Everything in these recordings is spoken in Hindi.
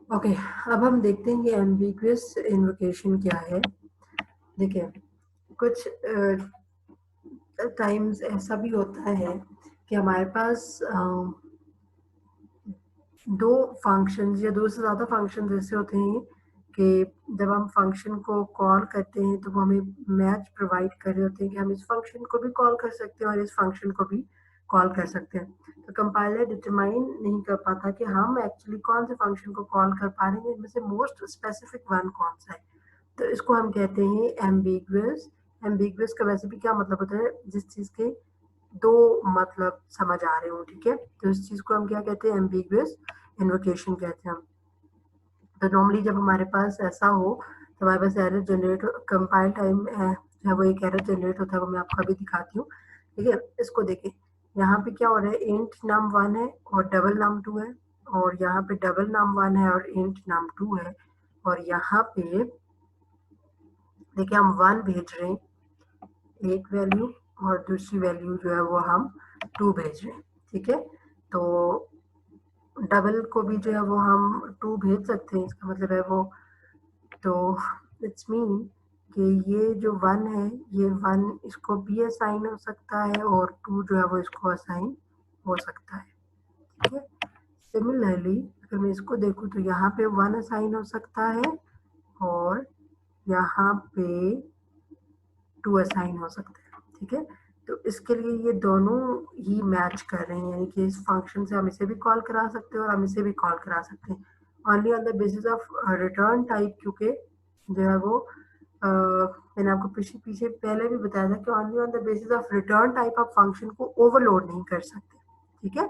ओके, अब हम देखते हैं कि एम्बिगुअस इन्वोकेशन क्या है। देखिए, कुछ टाइम्स ऐसा भी होता है कि हमारे पास दो फंक्शंस या दो से ज़्यादा फंक्शंस ऐसे होते हैं कि जब हम फंक्शन को कॉल करते हैं तो वो हमें मैच प्रोवाइड कर रहे होते हैं कि हम इस फंक्शन को भी कॉल कर सकते हैं और इस फंक्शन को भी कॉल कर सकते हैं। तो कंपाइलर डिटरमाइन नहीं कर पाता कि हम एक्चुअली कौन से फंक्शन को कॉल कर पा रहे हैं, इनमें से मोस्ट स्पेसिफिक वन कौन सा है। तो इसको हम कहते हैं एम्बिगुअस। एम्बिगुअस का वैसे भी क्या मतलब होता है, जिस चीज़ के दो मतलब समझ आ रहे हो, ठीक है। तो इस चीज़ को हम क्या कहते हैं, एम्बिगुअस इन्वोकेशन कहते हैं हम। तो नॉर्मली जब हमारे पास ऐसा हो तो हमारे पास एरर जनरेट कंपाइल टाइम जो है वो एक एरर जनरेट होता है, वो मैं आपको अभी दिखाती हूँ। ठीक है, इसको देखिए, यहाँ पे क्या हो रहा है, इंट नम वन है और डबल नम टू है, और यहाँ पे डबल नम वन है और इंट नम टू है, और यहाँ पे देखिए हम वन भेज रहे हैं एक वैल्यू, और दूसरी वैल्यू जो है वो हम टू भेज रहे हैं। ठीक है, तो डबल को भी जो है वो हम टू भेज सकते हैं, इसका मतलब है वो, तो इट्स मीन कि ये जो वन है, ये वन इसको भी असाइन हो सकता है और टू जो है वो इसको असाइन हो सकता है। ठीक है, सिमिलरली अगर मैं इसको देखूँ तो यहाँ पे वन असाइन हो सकता है और यहाँ पे टू असाइन हो सकता है। ठीक है, तो इसके लिए ये दोनों ही मैच कर रहे हैं, यानी कि इस फंक्शन से हम इसे भी कॉल करा सकते हैं और हम इसे भी कॉल करा सकते हैं, only on the basis of return type. क्योंकि जो है वो मैंने आपको पीछे पीछे पहले भी बताया था कि only on the basis of return type of function को ओवरलोड नहीं कर सकते। ठीक है,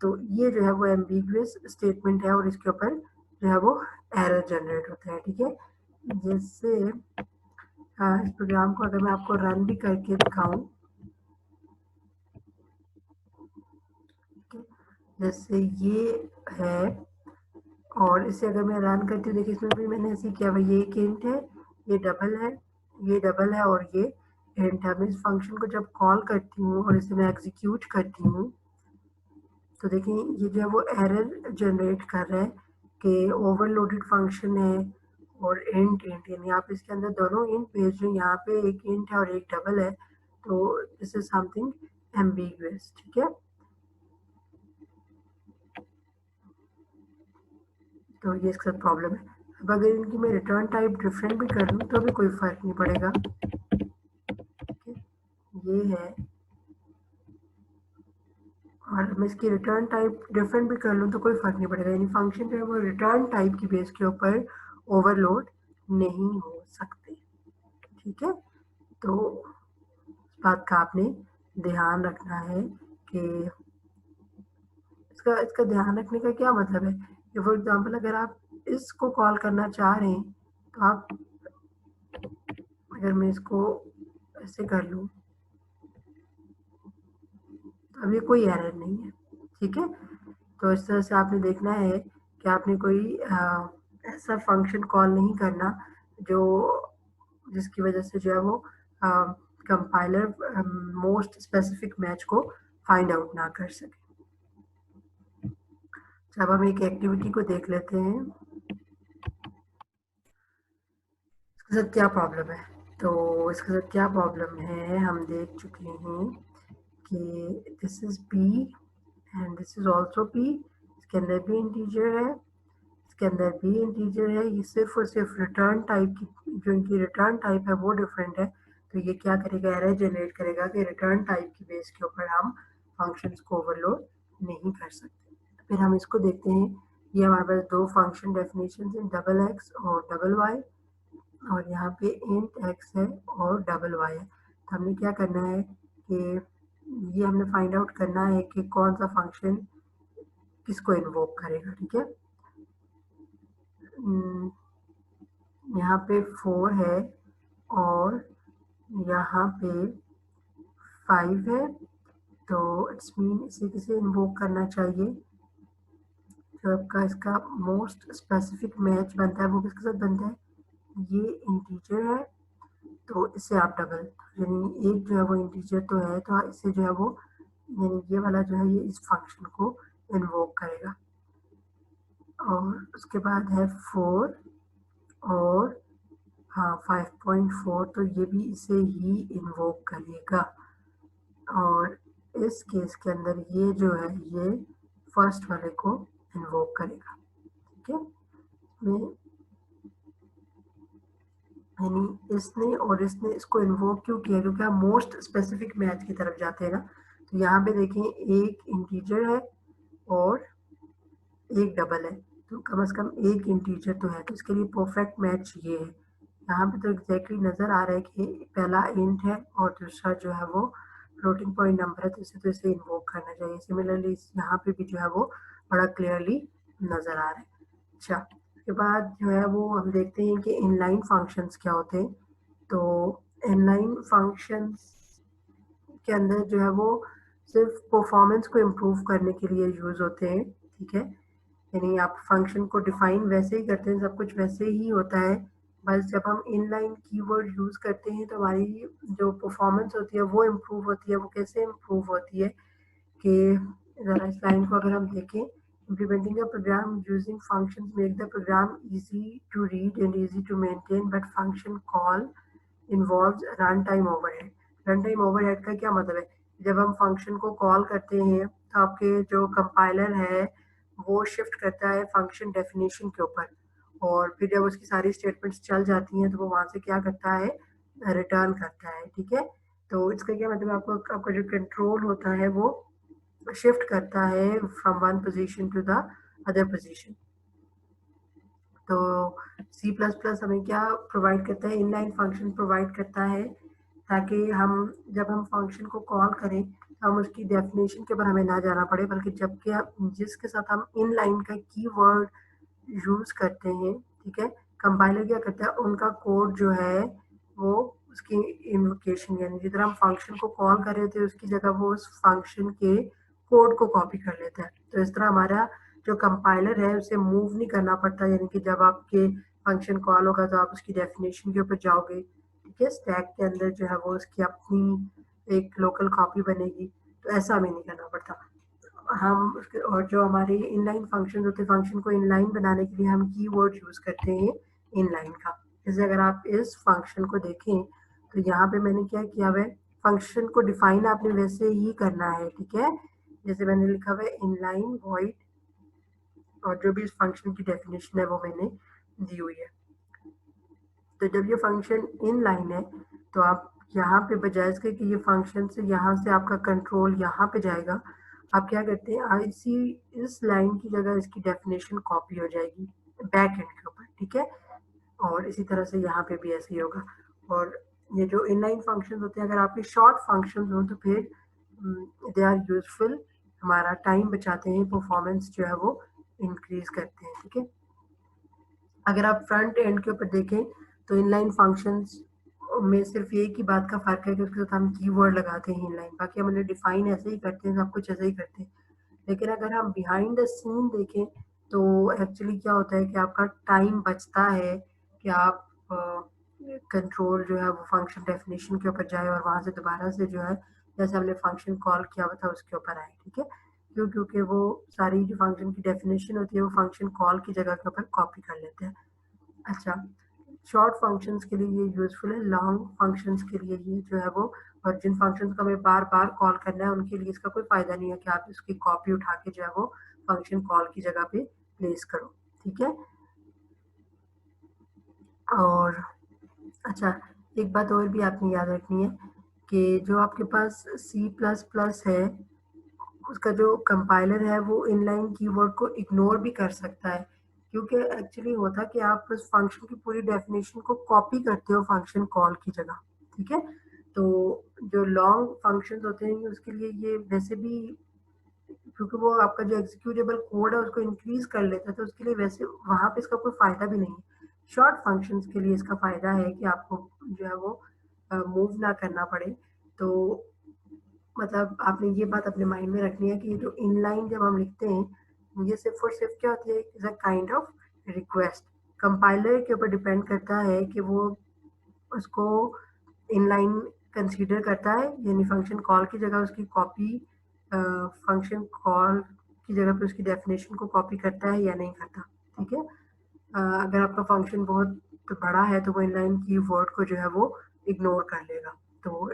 तो ये जो है वो एम्बिगुअस स्टेटमेंट है और इसके ऊपर जो है वो एरर जनरेट होता है। ठीक है, जैसे इस प्रोग्राम को अगर मैं आपको रन भी करके दिखाऊं, जैसे ये है, और इसे अगर मैं रन करती हूँ, देखिए इसमें भी मैंने ऐसे किया भाई, ये एक इंट है, ये डबल है, ये डबल है और ये इंट है। मैं इस फंक्शन को जब कॉल करती हूँ और इसे मैं एग्जीक्यूट करती हूँ तो देखिए ये जो है वो एरर जनरेट कर रहा है कि ओवरलोडेड फंक्शन है और इंट इंट, यानी आप इसके अंदर दोनों इंट भेज रहे हैं, यहाँ पे एक इंट है और एक डबल है, तो दिस इज समथिंग एम्बिगुअस। ठीक है, तो ये इसके साथ प्रॉब्लम है। अब अगर इनकी मैं रिटर्न टाइप डिफरेंट भी कर लूँ तो भी कोई फर्क नहीं पड़ेगा। ठीक है, ये है, और मैं इसकी रिटर्न टाइप डिफरेंट भी कर लूँ तो कोई फर्क नहीं पड़ेगा, यानी फंक्शन जो है वो रिटर्न टाइप की बेस के ऊपर ओवरलोड नहीं हो सकते। ठीक है, तो इस बात का आपने ध्यान रखना है कि इसका इसका ध्यान रखने का क्या मतलब है कि फॉर एग्जांपल अगर आप इसको कॉल करना चाह रहे हैं तो आप, अगर मैं इसको ऐसे कर लूँ तो अभी कोई एरर नहीं है। ठीक है, तो इस तरह से आपने देखना है कि आपने कोई ऐसा फंक्शन कॉल नहीं करना जो जिसकी वजह से जो है वो कंपाइलर मोस्ट स्पेसिफिक मैच को फाइंड आउट ना कर सके। अब हम एक एक्टिविटी को देख लेते हैं, इसके साथ क्या प्रॉब्लम है। तो इसके साथ क्या प्रॉब्लम है हम देख चुके हैं कि this is P and this is also P, इसके अंदर भी इंटीजर है, इसके अंदर भी इंटीजर है, ये सिर्फ और सिर्फ रिटर्न टाइप की, जो इनकी रिटर्न टाइप है वो डिफरेंट है। तो ये क्या करेगा, एरर जनरेट करेगा कि रिटर्न टाइप की बेस के ऊपर हम फंक्शंस को ओवरलोड नहीं कर सकते। फिर हम इसको देखते हैं, ये हमारे पास दो फंक्शन डेफिनेशन है, डबल एक्स और डबल वाई, और यहाँ पे इंट एक्स है और डबल वाई है। तो हमने क्या करना है कि ये हमने फाइंड आउट करना है कि कौन सा फंक्शन किसको इन्वोक करेगा। ठीक है, यहाँ पे 4 है और यहाँ पे 5 है, तो इट्स मीन इसे किसे इन्वोक करना चाहिए, जो आपका इसका मोस्ट स्पेसिफिक मैच बनता है वो किसके साथ बनता है, ये इंटीजर है तो इसे आप डबल, यानी एक जो है वो इंटीजर तो है तो इसे जो है वो, यानी ये वाला जो है ये इस फंक्शन को इन्वोक करेगा। और उसके बाद है 4 और हाँ 5.4, तो ये भी इसे ही इन्वोक करेगा। और इस केस के अंदर ये जो है ये फर्स्ट वाले को इन्वोक करेगा। ठीक है, यानी इसने और इसने इसको इन्वोक क्यों किया, क्योंकि हम मोस्ट स्पेसिफिक मैच की तरफ जाते हैं ना। तो यहाँ पे देखें एक इंटीजर है और एक डबल है, तो कम से कम एक इंटीजर तो है, तो इसके लिए परफेक्ट मैच ये है। यहाँ पे तो एग्जैक्टली नजर आ रहा है कि पहला इंट है और दूसरा जो है वो फ्लोटिंग पॉइंट नंबर है, तो इसे इन्वोक करना चाहिए। सिमिलरली यहाँ पे भी जो है वो बड़ा क्लियरली नजर आ रहा है। अच्छा, उसके बाद जो है वो हम देखते हैं कि इनलाइन फंक्शंस क्या होते हैं। तो इनलाइन फंक्शंस के अंदर जो है वो सिर्फ परफॉर्मेंस को इम्प्रूव करने के लिए यूज होते हैं। ठीक है, यानी आप फंक्शन को डिफाइन वैसे ही करते हैं, सब कुछ वैसे ही होता है, बस जब हम इनलाइन कीवर्ड यूज करते हैं तो हमारी जो परफॉर्मेंस होती है वो इम्प्रूव होती है। वो कैसे इम्प्रूव होती है कि जरा इस लाइन को अगर हम देखें, implementing a program using functions make the program easy to read and easy to maintain, but function call involves runtime overhead। runtime overhead का क्या मतलब है, जब हम फंक्शन को कॉल करते हैं तो आपके जो कंपाइलर है वो शिफ्ट करता है फंक्शन डेफिनेशन के ऊपर, और फिर जब उसकी सारी स्टेटमेंट्स चल जाती हैं तो वो वहां से क्या करता है, रिटर्न करता है। ठीक है, तो इसका क्या मतलब, आपको आपका जो कंट्रोल होता है वो शिफ्ट करता है from one position to the other position. तो सी प्लस प्लस हमें क्या प्रोवाइड करता है, इनलाइन फंक्शन प्रोवाइड करता है, ताकि हम जब हम फंक्शन को कॉल करें तो हम उसकी डेफिनेशन के ऊपर हमें ना जाना पड़े, बल्कि जबकि जिसके साथ हम इनलाइन का कीवर्ड यूज करते हैं, ठीक है, कंपाइलर क्या करता है, उनका कोड जो है वो उसकी इन्वोकेशन, यानी जिधर हम फंक्शन को कॉल कर रहे थे उसकी जगह वो उस फंक्शन के कोड को कॉपी कर लेता है। तो इस तरह हमारा जो कंपाइलर है उसे मूव नहीं करना पड़ता, यानी कि जब आपके फंक्शन कॉल होगा तो आप उसकी डेफिनेशन के ऊपर जाओगे, ठीक है, स्टैक के अंदर जो है वो उसकी अपनी एक लोकल कॉपी बनेगी, तो ऐसा हमें नहीं करना पड़ता। हम उसके और जो हमारे इनलाइन फंक्शन होते हैं, फंक्शन को इनलाइन बनाने के लिए हम कीवर्ड यूज करते हैं इनलाइन का। जैसे अगर आप इस फंक्शन को देखें तो यहाँ पे मैंने क्या किया हुआ है, फंक्शन को डिफाइन आपने वैसे ही करना है। ठीक है, जैसे मैंने लिखा हुआ है इनलाइन वॉइड, और जो भी इस फंक्शन की डेफिनेशन है वो मैंने दी हुई है। तो जब ये फंक्शन इनलाइन है तो आप यहाँ पे बजाय इसके कि ये फंक्शन से यहाँ से आपका कंट्रोल यहाँ पे जाएगा, आप क्या करते हैं, इसी इस लाइन की जगह इसकी डेफिनेशन कॉपी हो जाएगी बैक एंड के ऊपर। ठीक है, और इसी तरह से यहाँ पे भी ऐसे ही होगा। और ये जो इनलाइन फंक्शंस होते हैं, अगर आपके शॉर्ट फंक्शंस हो तो फिर दे आर यूजफुल, हमारा टाइम बचाते हैं, परफॉर्मेंस जो है वो इंक्रीज करते हैं। ठीक है, अगर आप फ्रंट एंड के ऊपर देखें तो इनलाइन फंक्शंस में सिर्फ एक ही बात का फर्क है कि उसके साथ हम कीवर्ड लगाते हैं इनलाइन, बाकी हम उन्हें डिफाइन ऐसे ही करते हैं, सब कुछ ऐसे ही करते हैं। लेकिन अगर हम बिहाइंड द सीन देखें तो एक्चुअली क्या होता है कि आपका टाइम बचता है कि आप कंट्रोल जो है वो फंक्शन डेफिनेशन के ऊपर जाए और वहां से दोबारा से जो है जैसे हमने फंक्शन कॉल किया हुआ था उसके ऊपर आए। ठीक है, क्यों, क्योंकि वो सारी जो फंक्शन की डेफिनेशन होती है वो फंक्शन कॉल की जगह के ऊपर कॉपी कर लेते हैं। अच्छा, शॉर्ट फंक्शंस के लिए ये यूजफुल है, लॉन्ग फंक्शंस के लिए ये जो है वो, और जिन फंक्शंस को हमें बार बार कॉल करना है उनके लिए इसका कोई फायदा नहीं है कि आप इसकी कॉपी उठा के जो है वो फंक्शन कॉल की जगह पे प्लेस करो। ठीक है, और अच्छा, एक बात और भी आपने याद रखनी है कि जो आपके पास सी प्लस प्लस है उसका जो कंपाइलर है वो इनलाइन कीवर्ड को इग्नोर भी कर सकता है, क्योंकि एक्चुअली होता कि आप उस फंक्शन की पूरी डेफिनेशन को कॉपी करते हो फंक्शन कॉल की जगह। ठीक है, तो जो लॉन्ग फंक्शन होते हैं उसके लिए ये वैसे भी, क्योंकि वो आपका जो एग्जीक्यूटेबल कोड है उसको इंक्रीज कर लेता है, तो उसके लिए वैसे वहां पे इसका कोई फायदा भी नहीं है। शॉर्ट फंक्शंस के लिए इसका फायदा है कि आपको जो है वो मूव ना करना पड़े। तो मतलब आपने ये बात अपने माइंड में रखनी है कि ये जो इनलाइन जब हम लिखते हैं ये सिर्फ और सिर्फ क्या होती है, is a kind of request. Compiler के ऊपर डिपेंड करता है कि वो उसको इनलाइन कंसीडर करता है, यानी फंक्शन कॉल की जगह उसकी कॉपी, फंक्शन कॉल की जगह पे उसकी डेफिनेशन को कॉपी करता है या नहीं करता। ठीक है। अगर आपका फंक्शन बहुत बड़ा है तो वो इनलाइन कीवर्ड को जो है वो इग्नोर कर लेगा। तो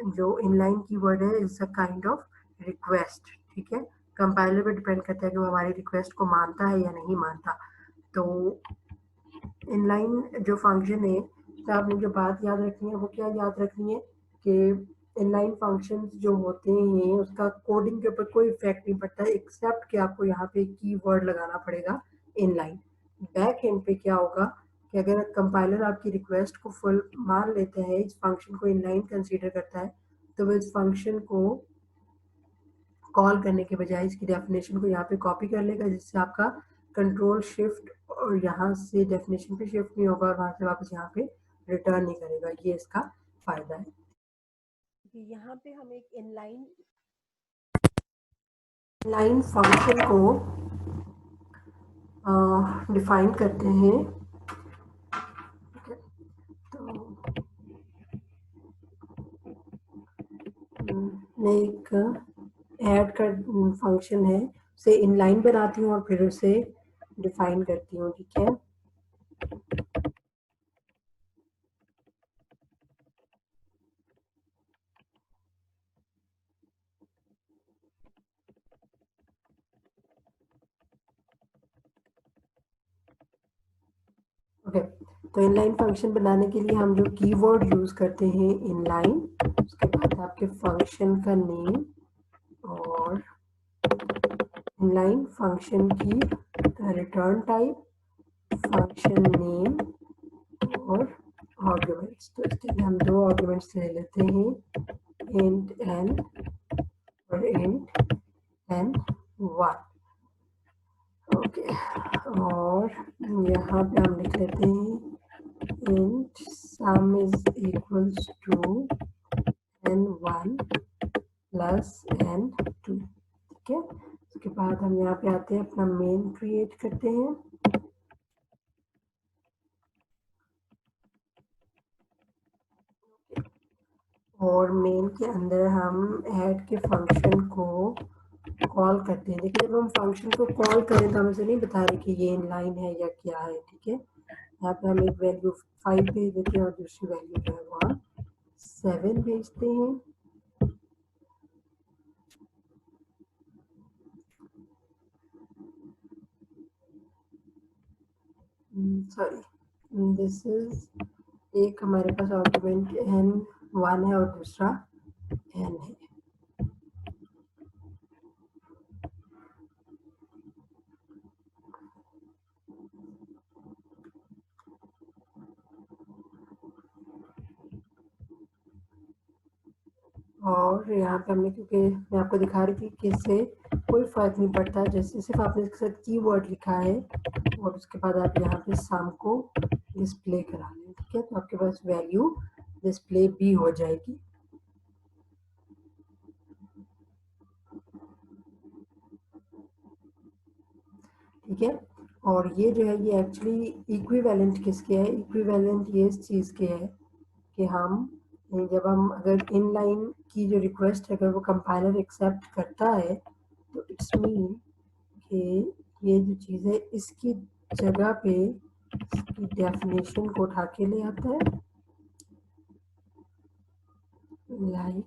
जो इनलाइन कीवर्ड है is a kind of request, ठीक है। कंपाइलर पे डिपेंड करता है कि वो हमारी रिक्वेस्ट को मानता है या नहीं मानता। तो इनलाइन जो फंक्शन है, तो आपने जो बात याद रखनी है वो क्या याद रखनी है कि इनलाइन फंक्शंस जो होते हैं उसका कोडिंग के ऊपर कोई इफेक्ट नहीं पड़ता है, एक्सेप्ट कि आपको यहाँ पे कीवर्ड लगाना पड़ेगा इनलाइन। बैक एंड पे क्या होगा कि अगर कंपाइलर आपकी रिक्वेस्ट को फुल मान लेता है, इस फंक्शन को इनलाइन कंसीडर करता है, तो वो इस फंक्शन को कॉल करने के बजाय इसकी डेफिनेशन को यहाँ पे कॉपी कर लेगा, जिससे आपका कंट्रोल शिफ्ट और यहाँ से डेफिनेशन पे शिफ्ट नहीं होगा और वहां से वापस यहाँ पे रिटर्न नहीं करेगा। ये इसका फायदा है। यहाँ पे हम एक इनलाइन फंक्शन को डिफाइन करते हैं। तो मैं एक ऐड का फंक्शन है उसे इनलाइन बनाती हूँ और फिर उसे डिफाइन करती हूँ, ठीक है। ओके, तो इनलाइन फंक्शन बनाने के लिए हम जो कीवर्ड यूज करते हैं इनलाइन, उसके बाद आपके फंक्शन का नेम और इनलाइन फंक्शन की रिटर्न टाइप, फंक्शन नेम और आर्गुमेंट्स। तो इसके लिए हम दो आर्गुमेंट्स ले लेते हैं, इंट एन और इंट n1। ओके, और यहाँ पे हम लिख लेते हैं int sum is equals to n1 plus n2, ठीक है। उसके बाद हम यहाँ पे आते हैं, अपना मेन क्रिएट करते हैं। और मेन के अंदर हम ऐड के फंक्शन को कॉल करते हैं। देखिए जब हम फंक्शन को कॉल करें तो हम इसे नहीं बता रहे कि ये इनलाइन है या क्या है, ठीक है। यहाँ पे हम एक वैल्यू 5 भेज देते हैं और दूसरी वैल्यू जो है वो हम 7 भेजते हैं। सॉरी, दिस इज, एक हमारे पास आर्गुमेंट n1 है और दूसरा n है। और यहाँ पे हमने, क्योंकि मैं आपको दिखा रही थी कि इससे कोई फर्क नहीं पड़ता, जैसे सिर्फ आपने इसके साथ कीवर्ड लिखा है और उसके बाद आप यहाँ पे सम को डिस्प्ले करा लें, ठीक है। तो आपके पास वैल्यू डिस्प्ले भी हो जाएगी, ठीक है। और ये जो है ये एक्चुअली इक्विवेलेंट किसके है, इक्विवेलेंट ये इस चीज़ के है कि हम जब हम अगर इनलाइन की जो रिक्वेस्ट है अगर वो कंपाइलर एक्सेप्ट करता है तो इट्स मीन कि ये जो चीज़ है इसकी जगह पे इसकी डेफिनेशन को उठा के ले आता है, लाइक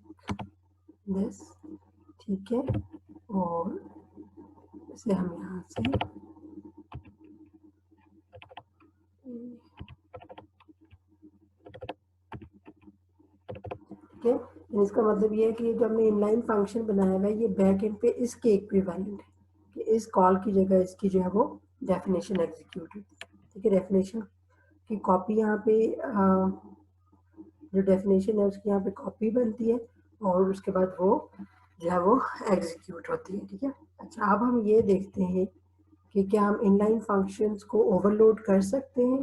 दिस, ठीक है। और इसे हम यहाँ से, ठीक है। इसका मतलब ये है कि जो हमने इनलाइन फंक्शन बनाया हुआ है ये बैक एंड पे इसके इक्विवेलेंट है कि इस कॉल की जगह इसकी जो है वो डेफिनेशन एग्जीक्यूट होती है, ठीक है। डेफिनेशन की कॉपी यहाँ पे जो डेफिनेशन है उसकी यहाँ पे कॉपी बनती है और उसके बाद वो जो है वो एग्जीक्यूट होती है, ठीक है। अच्छा, अब हम ये देखते हैं कि क्या हम इनलाइन फंक्शंस को ओवरलोड कर सकते हैं।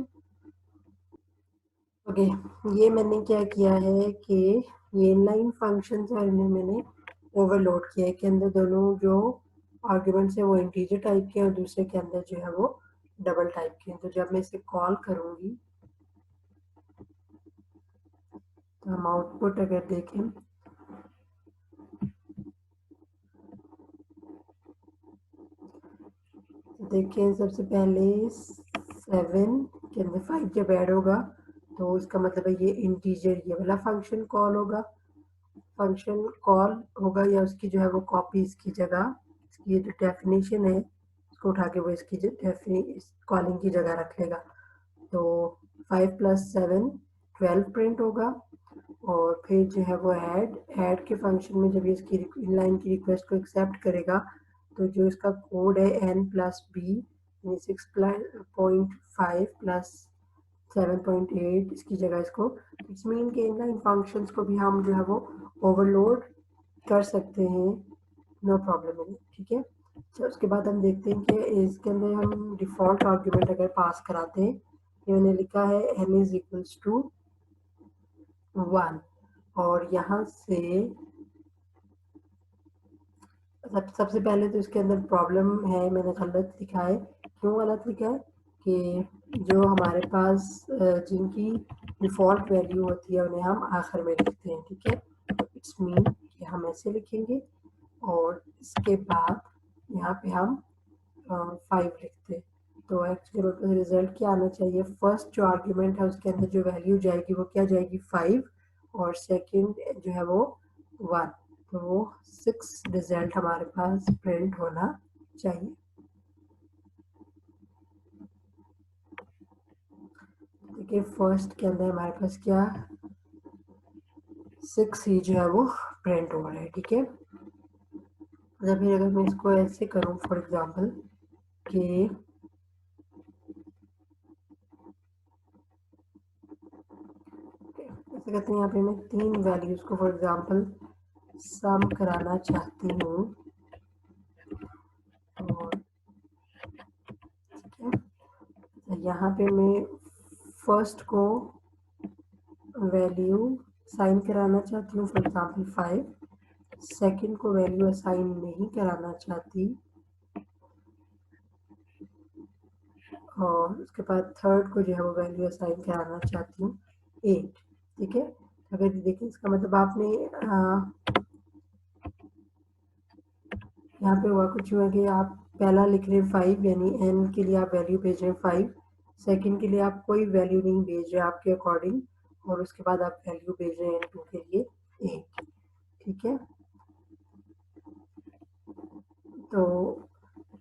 ओके, ये मैंने क्या किया है कि ये इनलाइन फंक्शंस है इन्हें मैंने ओवरलोड किया है कि अंदर दोनों जो आर्ग्यूमेंट्स है वो इंटीजर टाइप के हैं और दूसरे के अंदर जो है वो डबल टाइप के हैं। तो जब मैं इसे कॉल करूँगी तो हम आउटपुट अगर देखें तो देखिए सबसे पहले 7 के अंदर 5 जब ऐड होगा तो इसका मतलब है ये इंटीजर ये वाला फंक्शन कॉल होगा, फंक्शन कॉल होगा या उसकी जो है वो कॉपी इसकी जगह, इसकी ये जो डेफिनेशन है इसको उठा के वो इसकी कॉलिंग की जगह रख लेगा। तो 5 + 7 12 प्रिंट होगा और फिर जो है वो ऐड के फंक्शन में जब ये इसकी इनलाइन की रिक्वेस्ट को एक्सेप्ट करेगा तो जो इसका कोड है n+b यानी 6.5 + 7.8 इसकी जगह इसको इट्स मीन के इनलाइन फंक्शंस को भी हम जो है वो ओवरलोड कर सकते हैं, नो प्रॉब्लम इन, ठीक है। तो उसके बाद हम देखते हैं कि इसके अंदर हम डिफ़ॉल्ट आर्ग्यूमेंट अगर पास कराते हैं, ये मैंने लिखा है n = 1 और यहाँ से सबसे पहले तो इसके अंदर प्रॉब्लम है, मैंने गलत लिखा है। क्यों गलत लिखा है कि जो हमारे पास जिनकी डिफ़ॉल्ट वैल्यू होती है उन्हें हम आखिर में लिखते हैं, ठीक है। इट्स मीन कि हम ऐसे लिखेंगे और इसके बाद यहाँ पे हम 5 लिखते हैं। तो एक्चुअली मेरे पास रिजल्ट क्या आना चाहिए, फर्स्ट जो आर्ग्यूमेंट है उसके अंदर जो वैल्यू जाएगी वो क्या जाएगी 5 और सेकंड जो है वो 1, तो वो 6 रिजल्ट हमारे पास प्रिंट होना चाहिए। देखिए फर्स्ट के अंदर हमारे पास क्या 6 ही जो है वो प्रिंट हो रहा है, ठीक है। या फिर अगर मैं इसको ऐसे करूँ फॉर एग्जांपल कि ऐसे कहते हैं यहाँ पे मैं 3 वैल्यूज को फॉर एग्जांपल सम कराना चाहती हूँ और ठीक है, तो यहाँ पे मैं फर्स्ट को वैल्यू साइन कराना चाहती हूँ फॉर एग्जांपल 5, सेकंड को वैल्यू असाइन नहीं कराना चाहती और उसके बाद थर्ड को जो है वो वैल्यू असाइन कराना चाहती हूँ 8, ठीक है। अगर देखिए इसका मतलब आपने यहाँ पे हुआ कुछ हुआ कि आप पहला लिख रहे हैं 5 यानी n के लिए आप वैल्यू भेज रहे हैं 5, सेकंड के लिए आप कोई वैल्यू नहीं भेज रहे आपके अकॉर्डिंग और उसके बाद आप वैल्यू भेज रहे हैं n2 के लिए 8, ठीक है। तो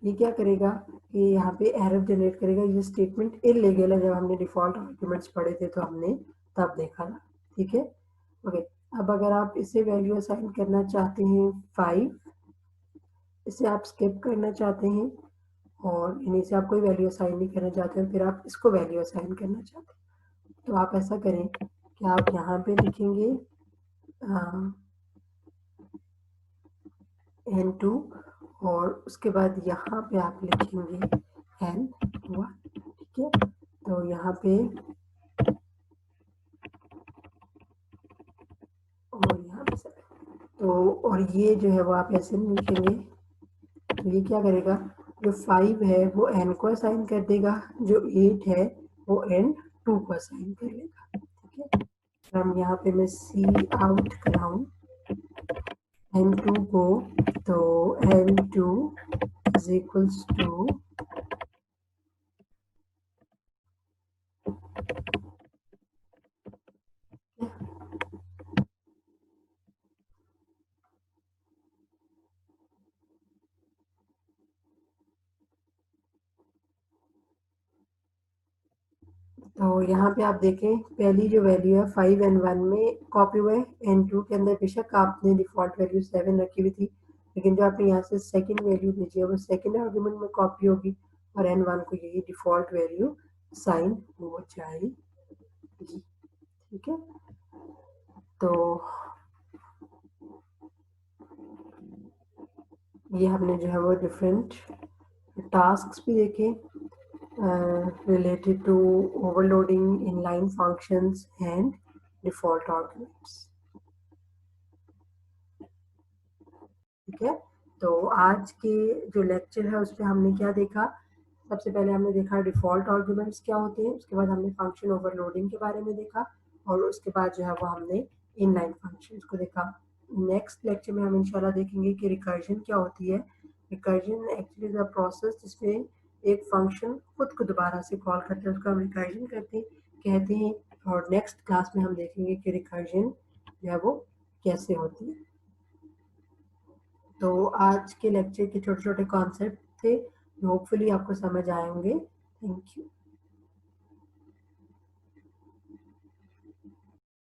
ये क्या करेगा कि यहाँ पे एरर जनरेट करेगा, ये स्टेटमेंट इल्लीगल है, जब हमने डिफ़ॉल्ट आर्ग्यूमेंट्स पढ़े थे तो हमने तब देखा था, ठीक है। ओके, अब अगर आप इसे वैल्यू असाइन करना चाहते हैं 5, इसे आप स्किप करना चाहते हैं और इन्हीं से आप कोई वैल्यू असाइन नहीं करना चाहते हैं, फिर आप इसको वैल्यू असाइन करना चाहते हैं, तो आप ऐसा करें कि आप यहाँ पे लिखेंगे n2 और उसके बाद यहाँ पे आप लिखेंगे n1, ठीक है। तो यहाँ पे और यहाँ पे तो और ये जो है वो आप ऐसे नहीं लिखेंगे, तो ये क्या करेगा, जो 5 है वो n को असाइन कर देगा, जो 8 है वो n2 को असाइन कर लेगा, ठीक है। तो हम यहाँ पे मैं सी आउट कराऊँ n2 को, तो n2 = तो यहाँ पे आप देखें पहली जो वैल्यू है 5 एंड 1 में कॉपी हुए, n2 के अंदर बेशक आपने डिफ़ॉल्ट वैल्यू 7 रखी हुई थी, लेकिन जो आपने यहाँ से सेकंड वैल्यू भेजी है वो सेकंड आर्गुमेंट में कॉपी होगी और n1 को यही डिफ़ॉल्ट वैल्यू साइन हो जाएगी, ठीक है। तो ये हमने जो है वो डिफरेंट टास्क्स भी देखे related to overloading inline functions and default arguments, ठीक है। तो आज के जो लेक्चर है उसमें हमने क्या देखा, सबसे पहले हमने देखा डिफ़ॉल्ट आर्ग्यूमेंट्स क्या होते हैं, उसके बाद हमने फंक्शन ओवरलोडिंग के बारे में देखा और उसके बाद जो है वो हमने इनलाइन फंक्शंस को देखा। नेक्स्ट लेक्चर में हम इंशाल्लाह देखेंगे कि रिकर्जन क्या होती है। रिकर्जन एक्चुअली द प्रोसेस जिसमें एक फंक्शन खुद को दोबारा से कॉल करते हैं, उसको हम रिकर्जन कहते हैं। और नेक्स्ट क्लास में हम देखेंगे कि रिकर्जन जो है वो कैसे होती है। तो आज के लेक्चर के छोटे छोटे कॉन्सेप्ट थे जो होपफुली आपको समझ आए होंगे। Thank you.